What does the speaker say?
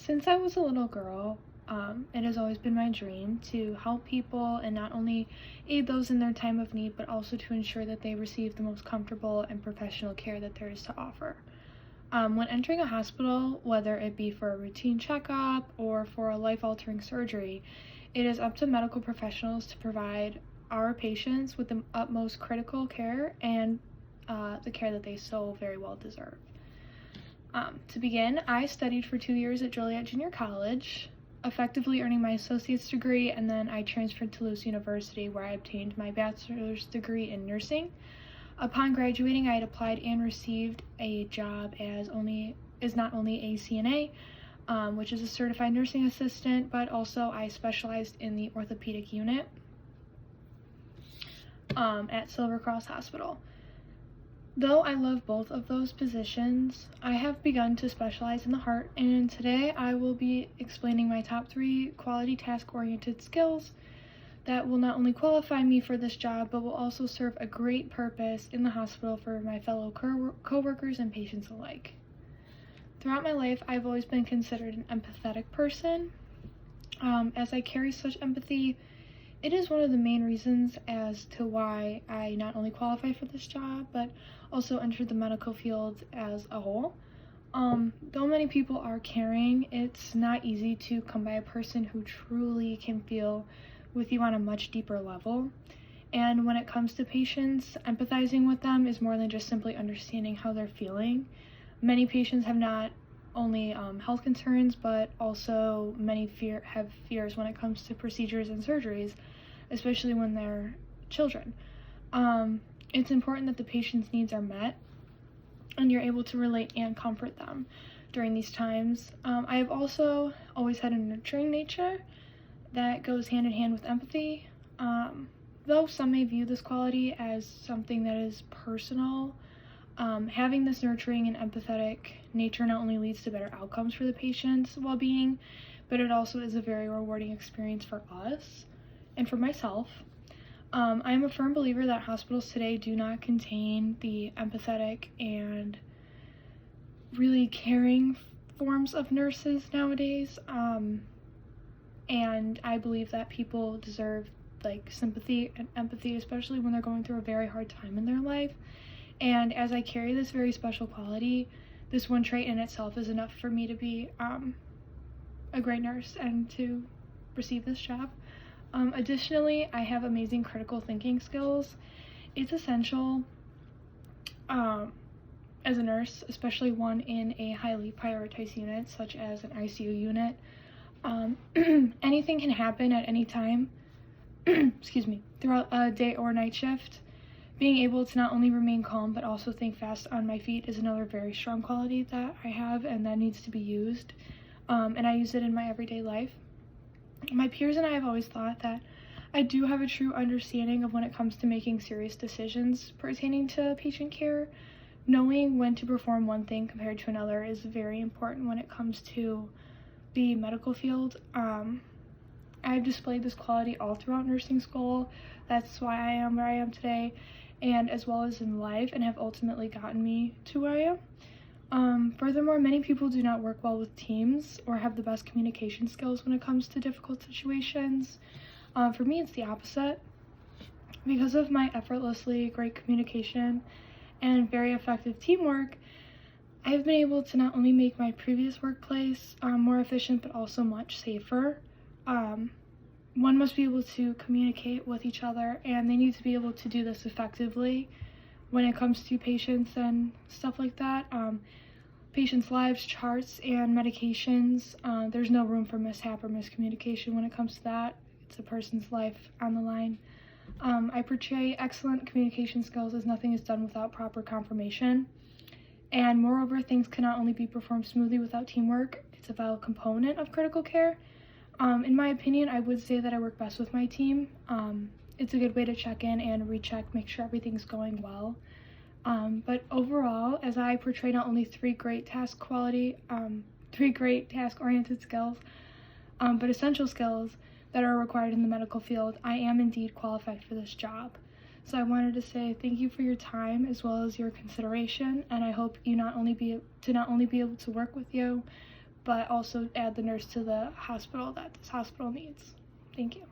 Since I was a little girl, it has always been my dream to help people and not only aid those in their time of need, but also to ensure that they receive the most comfortable and professional care that there is to offer. When entering a hospital, whether it be for a routine checkup or for a life-altering surgery, it is up to medical professionals to provide our patients with the utmost critical care and the care that they so very well deserve. To begin, I studied for 2 years at Joliet Junior College, effectively earning my associate's degree, and then I transferred to Lewis University where I obtained my bachelor's degree in nursing. Upon graduating, I had applied and received a job as not only a CNA, which is a certified nursing assistant, but also I specialized in the orthopedic unit at Silver Cross Hospital. Though I love both of those positions, I have begun to specialize in the heart, and today I will be explaining my top 3 quality task-oriented skills that will not only qualify me for this job, but will also serve a great purpose in the hospital for my fellow co-workers and patients alike. Throughout my life, I've always been considered an empathetic person. As I carry such empathy, it is one of the main reasons as to why I not only qualify for this job, but also entered the medical field as a whole. Though many people are caring, it's not easy to come by a person who truly can feel with you on a much deeper level. And when it comes to patients, empathizing with them is more than just simply understanding how they're feeling. Many patients have not only health concerns, but also many have fears when it comes to procedures and surgeries, especially when they're children. It's important that the patient's needs are met and you're able to relate and comfort them during these times. I have also always had a nurturing nature that goes hand in hand with empathy. Though some may view this quality as something that is personal, having this nurturing and empathetic nature not only leads to better outcomes for the patient's well-being, but it also is a very rewarding experience for us and for myself. I am a firm believer that hospitals today do not contain the empathetic and really caring forms of nurses nowadays, and I believe that people deserve sympathy and empathy, especially when they're going through a very hard time in their life. And as I carry this very special quality, this one trait in itself is enough for me to be a great nurse and to receive this job. Additionally, I have amazing critical thinking skills. It's essential as a nurse, especially one in a highly prioritized unit such as an ICU unit. Anything can happen at any time throughout a day or night shift. Being able to not only remain calm but also think fast on my feet is another very strong quality that I have and that needs to be used, and I use it in my everyday life. My peers and I have always thought that I do have a true understanding of when it comes to making serious decisions pertaining to patient care. Knowing when to perform one thing compared to another is very important when it comes to the medical field. I've displayed this quality all throughout nursing school. That's why I am where I am today, and as well as in life, and have ultimately gotten me to where I am. Furthermore, many people do not work well with teams or have the best communication skills when it comes to difficult situations. For me, it's the opposite. Because of my effortlessly great communication and very effective teamwork, I have been able to not only make my previous workplace more efficient, but also much safer. One must be able to communicate with each other, and they need to be able to do this effectively when it comes to patients and stuff like that. Patients' lives, charts, and medications. There's no room for mishap or miscommunication when it comes to that. It's a person's life on the line. I portray excellent communication skills as nothing is done without proper confirmation. And moreover, things cannot only be performed smoothly without teamwork. It's a vital component of critical care. In my opinion, I would say that I work best with my team. It's a good way to check in and recheck, make sure everything's going well. But overall, as I portray not only 3 great task-oriented skills, but essential skills that are required in the medical field, I am indeed qualified for this job. So I wanted to say thank you for your time as well as your consideration, and I hope you not only be able to work with you, but also add the nurse to the hospital that this hospital needs. Thank you.